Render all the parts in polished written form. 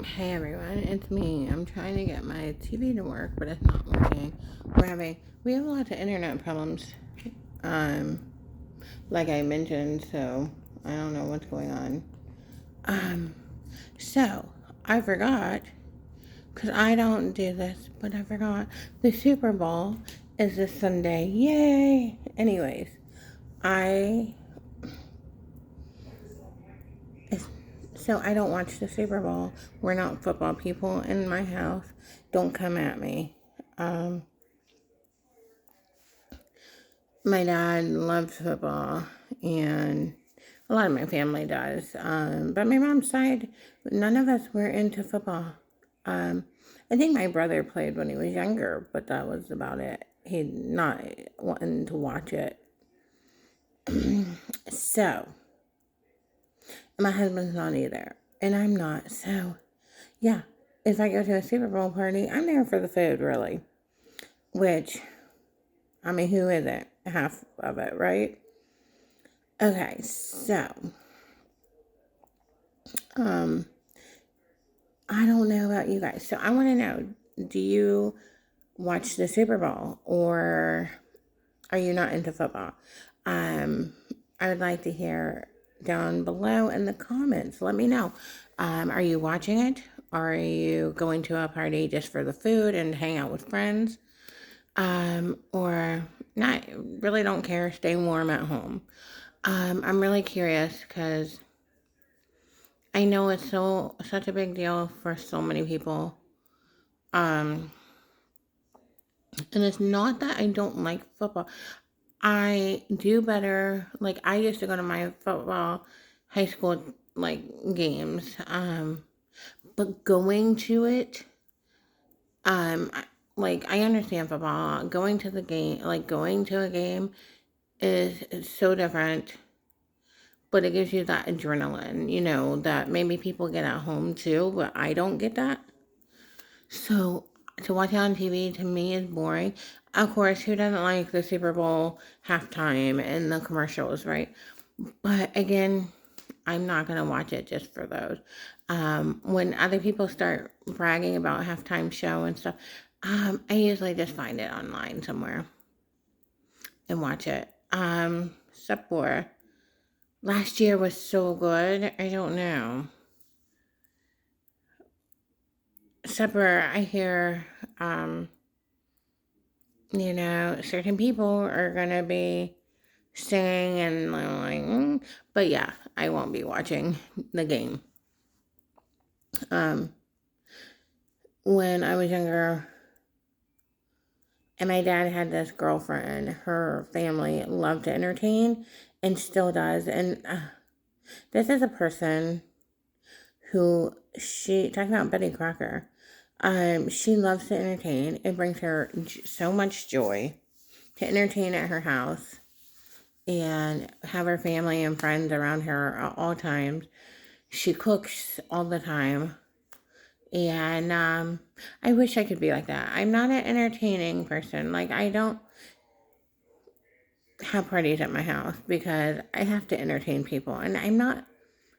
Hey everyone, it's me. I'm trying to get my TV to work, but it's not working. We have lots of internet problems, um, like I mentioned, so I don't know what's going on. Um, so I forgot, because I don't do this, but I forgot the Super Bowl is this Sunday. Yay! Anyways, I so I don't watch the Super Bowl. We're not football people in my house. Don't come at me. Um, my dad loves football, and a lot of my family does. But my mom's side, none of us were into football. Um, I think my brother played when he was younger, but that was about it. He not wanting to watch it. So, my husband's not either, and I'm not. So, yeah, if I go to a Super Bowl party, I'm there for the food, really. Which, I mean, who isn't? Half of it, right? Okay, so Um, I don't know about you guys. So I want to know, do you watch the Super Bowl or are you not into football? Um, I would like to hear down below in the comments. Let me know. Are you watching it? Or are you going to a party just for the food and hang out with friends? Or not, really don't care, stay warm at home. I'm really curious because I know it's such a big deal for so many people. Um, and it's not that I don't like football. I do better. Like I used to go to my football high school like games. But going to it, like I understand football. Going to the game, like going to a game is so different. But it gives you that adrenaline, that maybe people get at home too, but I don't get that. So to watch it on TV to me is boring. Of course, who doesn't like the Super Bowl halftime and the commercials, right? But again, I'm not gonna watch it just for those. When other people start bragging about halftime show and stuff, I usually just find it online somewhere and watch it. Except for last year was so good. I don't know. Supper, I hear, certain people are gonna be singing and I'm like, but yeah, I won't be watching the game. Um, when I was younger, and my dad had this girlfriend, her family loved to entertain and still does. And this is a person who talking about Betty Crocker. She loves to entertain. It brings her so much joy to entertain at her house and have her family and friends around her at all times. She cooks all the time. And I wish I could be like that. I'm not an entertaining person. Like, I don't have parties at my house because I have to entertain people. And I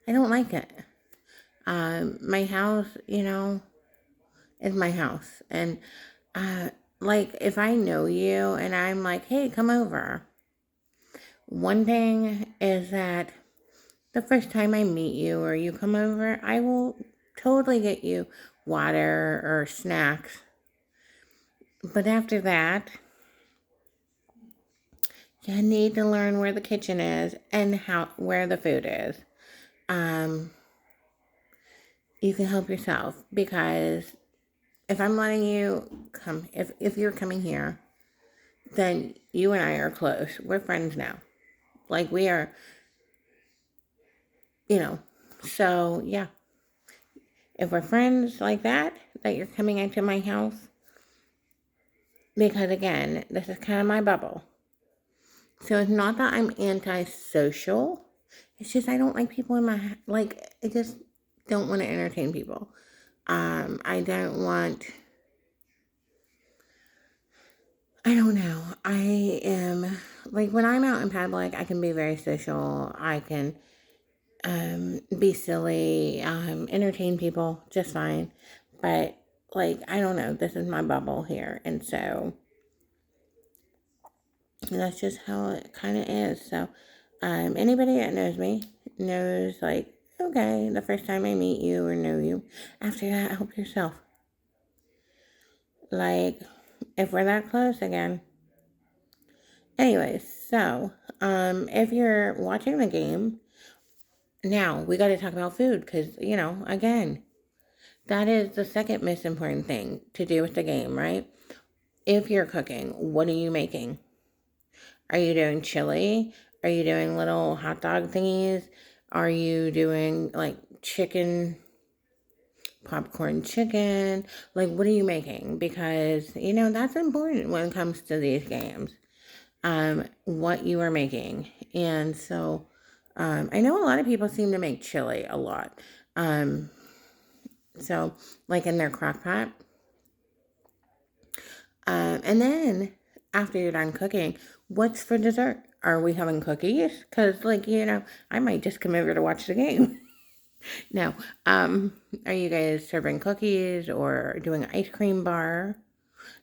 don't like it. My house, is my house. And, uh, like, if I know you and I'm like, hey, come over. One thing is that the first time I meet you or you come over, I will totally get you water or snacks. But after that, you need to learn where the kitchen is and where the food is. Um, you can help yourself because if I'm letting you come, if you're coming here, then you and I are close. We're friends now. Like we are, you know. So yeah, if we're friends like that you're coming into my house, because again, this is kind of my bubble. So it's not that I'm antisocial. It's just I don't like people in my like. I just don't want to entertain people. I don't want. I don't know. I am like when I'm out in public, I can be very social. I can be silly, entertain people just fine. But, like, I don't know, this is my bubble here. And so that's just how it kind of is. So, anybody that knows me knows, like, okay, the first time I meet you or know you, after that, help yourself. Like, if we're that close again. Anyways, so, if you're watching the game, now we got to talk about food because, again, that is the second most important thing to do with the game, right? If you're cooking, what are you making? Are you doing chili? Are you doing little hot dog thingies? Are you doing like chicken, popcorn chicken? Like, what are you making? Because, that's important when it comes to these games. What you are making. And so, I know a lot of people seem to make chili a lot. So, like in their crock pot. And then after you're done cooking, what's for dessert? Are we having cookies? Because, like, I might just come over to watch the game. No. Are you guys serving cookies or doing an ice cream bar?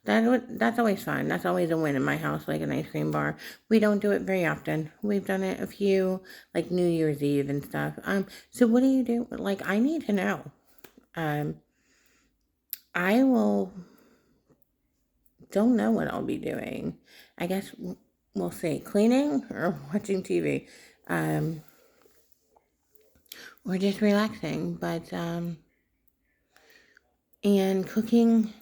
That's always fun. That's always a win in my house, like an ice cream bar. We don't do it very often. We've done it a few, like New Year's Eve and stuff. So what do you do? Like, I need to know. Um, I don't know what I'll be doing. I guess we'll see. Cleaning or watching TV. Um, or just relaxing. But, and cooking.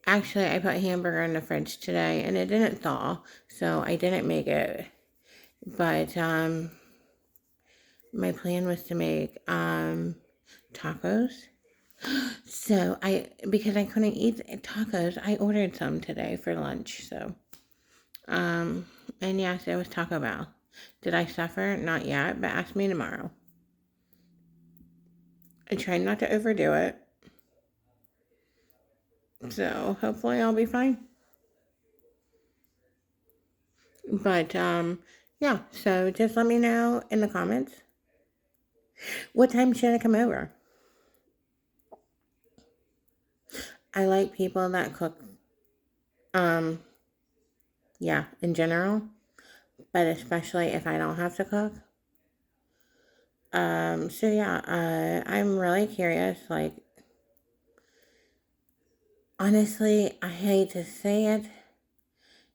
Actually, I put hamburger in the fridge today and it didn't thaw, so I didn't make it. But, my plan was to make, tacos. So because I couldn't eat tacos, I ordered some today for lunch. So, and yes, it was Taco Bell. Did I suffer? Not yet, but ask me tomorrow. I tried not to overdo it. So hopefully I'll be fine. But, yeah, so just let me know in the comments. What time should I come over? I like people that cook, um, yeah, in general, but especially if I don't have to cook. So yeah, I'm really curious, like, honestly, I hate to say it,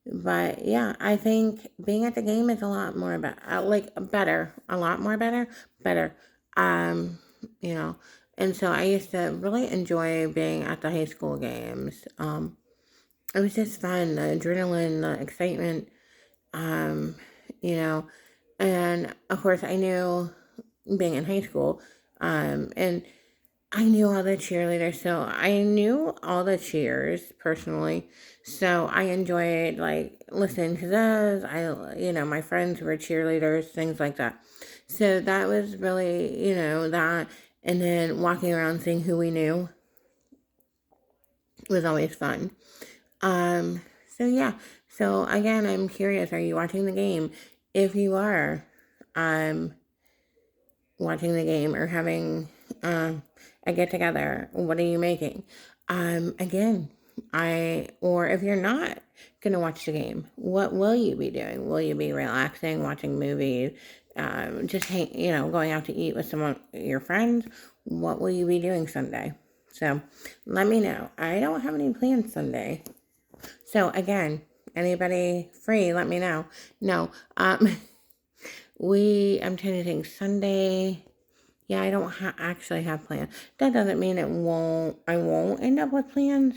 but yeah, I think being at the game is a lot more about, better, a lot more better. Um, you know, and so I used to really enjoy being at the high school games. It was just fun, the adrenaline, the excitement, um, you know, and of course I knew being in high school, and I knew all the cheerleaders, so I knew all the cheers personally. So I enjoyed like listening to those. My friends were cheerleaders, things like that. So that was really, that. And then walking around seeing who we knew was always fun. So yeah. So again, I'm curious, are you watching the game? If you are, um, watching the game or having a get together, what are you making? Again, or if you're not gonna watch the game, what will you be doing? Will you be relaxing, watching movies, going out to eat with your friends? What will you be doing Sunday? So let me know. I don't have any plans Sunday. So again, anybody free, let me know. No, I'm trying to think Sunday. Yeah, I don't actually have plans. That doesn't mean I won't end up with plans.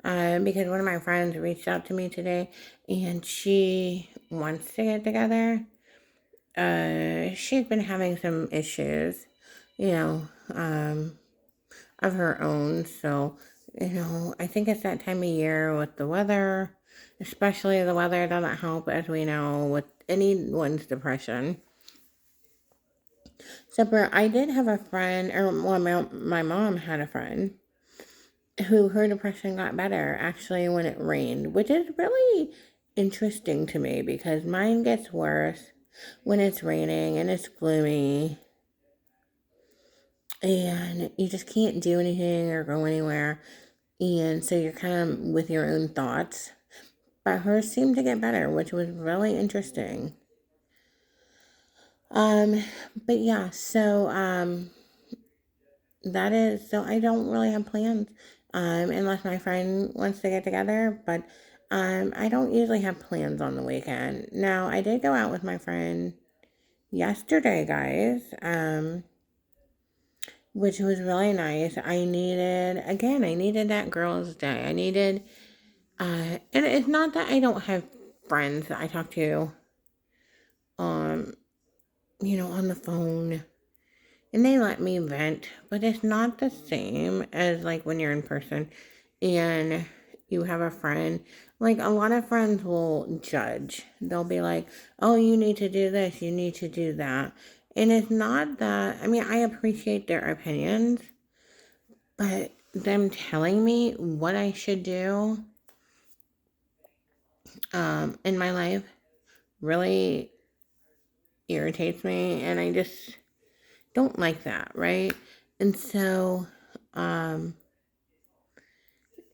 Because one of my friends reached out to me today and she wants to get together. She's been having some issues, you know, of her own. So, I think it's that time of year with the weather, especially the weather doesn't help, as we know, with anyone's depression. So, I did have a friend, or well, my mom had a friend who her depression got better actually when it rained, which is really interesting to me because mine gets worse. when it's raining and it's gloomy and you just can't do anything or go anywhere. And so you're kind of with your own thoughts. But hers seemed to get better, which was really interesting. Um, but yeah, so that is, so I don't really have plans, unless my friend wants to get together, but I don't usually have plans on the weekend. Now, I did go out with my friend yesterday, guys, which was really nice. I needed that girl's day. And it's not that I don't have friends that I talk to, um, on the phone, and they let me vent, but it's not the same as like when you're in person and you have a friend. Like a lot of friends will judge. They'll be like, oh, you need to do this, you need to do that. And it's not that, I mean, I appreciate their opinions, but them telling me what I should do in my life really irritates me, and I just don't like that, right? And so, um,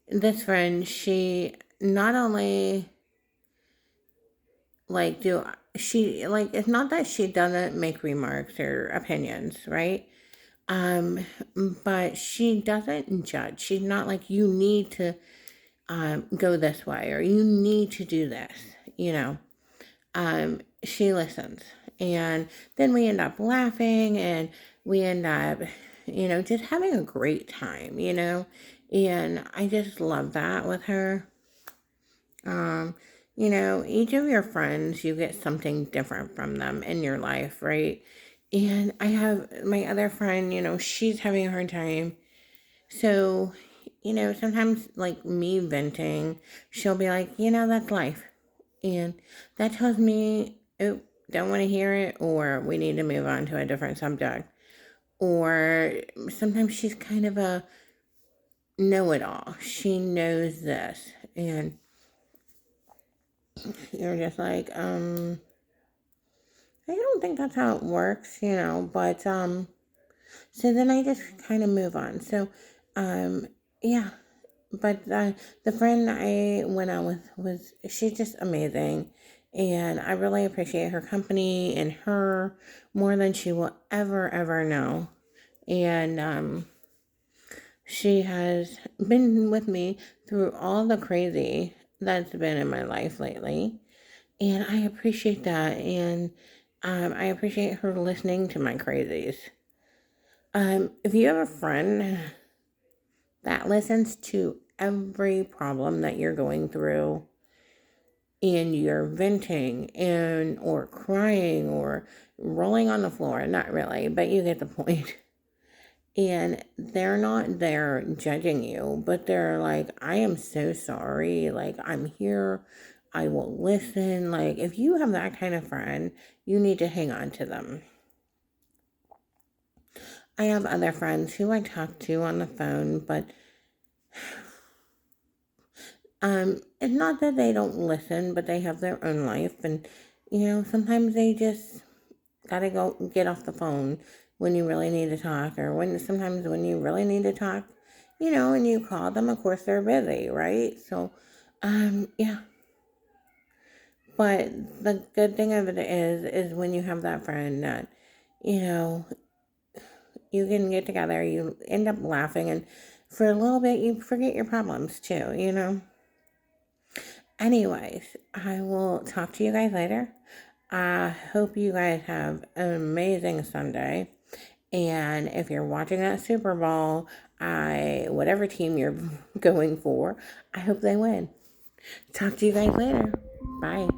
this friend, she not only like do she like it's not that she doesn't make remarks or opinions, right? Um, but she doesn't judge. She's not like you need to go this way or you need to do this, you know. She listens. And then we end up laughing and we end up, just having a great time, And I just love that with her. Um, each of your friends, you get something different from them in your life, right? And I have my other friend, she's having a hard time. So, sometimes like me venting, she'll be like, that's life. And that tells me, oh, don't want to hear it, or we need to move on to a different subject. Or sometimes she's kind of a know it all. She knows this. And you're just like, I don't think that's how it works, but, so then I just kind of move on. So, yeah, but the friend I went out with she's just amazing. And I really appreciate her company and her more than she will ever know. And she has been with me through all the crazy that's been in my life lately. And I appreciate that. And I appreciate her listening to my crazies. If you have a friend that listens to every problem that you're going through and you're venting and or crying or rolling on the floor, not really, but you get the point. And they're not there judging you, but they're like, I am so sorry. Like, I'm here. I will listen. Like, if you have that kind of friend, you need to hang on to them. I have other friends who I talk to on the phone, but it's not that they don't listen, but they have their own life, and sometimes they just gotta go get off the phone when you really need to talk, or sometimes when you really need to talk, and you call them, of course they're busy, right? So, yeah. But the good thing of it is when you have that friend that, you know, you can get together, you end up laughing, and for a little bit you forget your problems too. Anyways, I will talk to you guys later. I hope you guys have an amazing Sunday. And if you're watching that Super Bowl, whatever team you're going for, I hope they win. Talk to you guys later. Bye.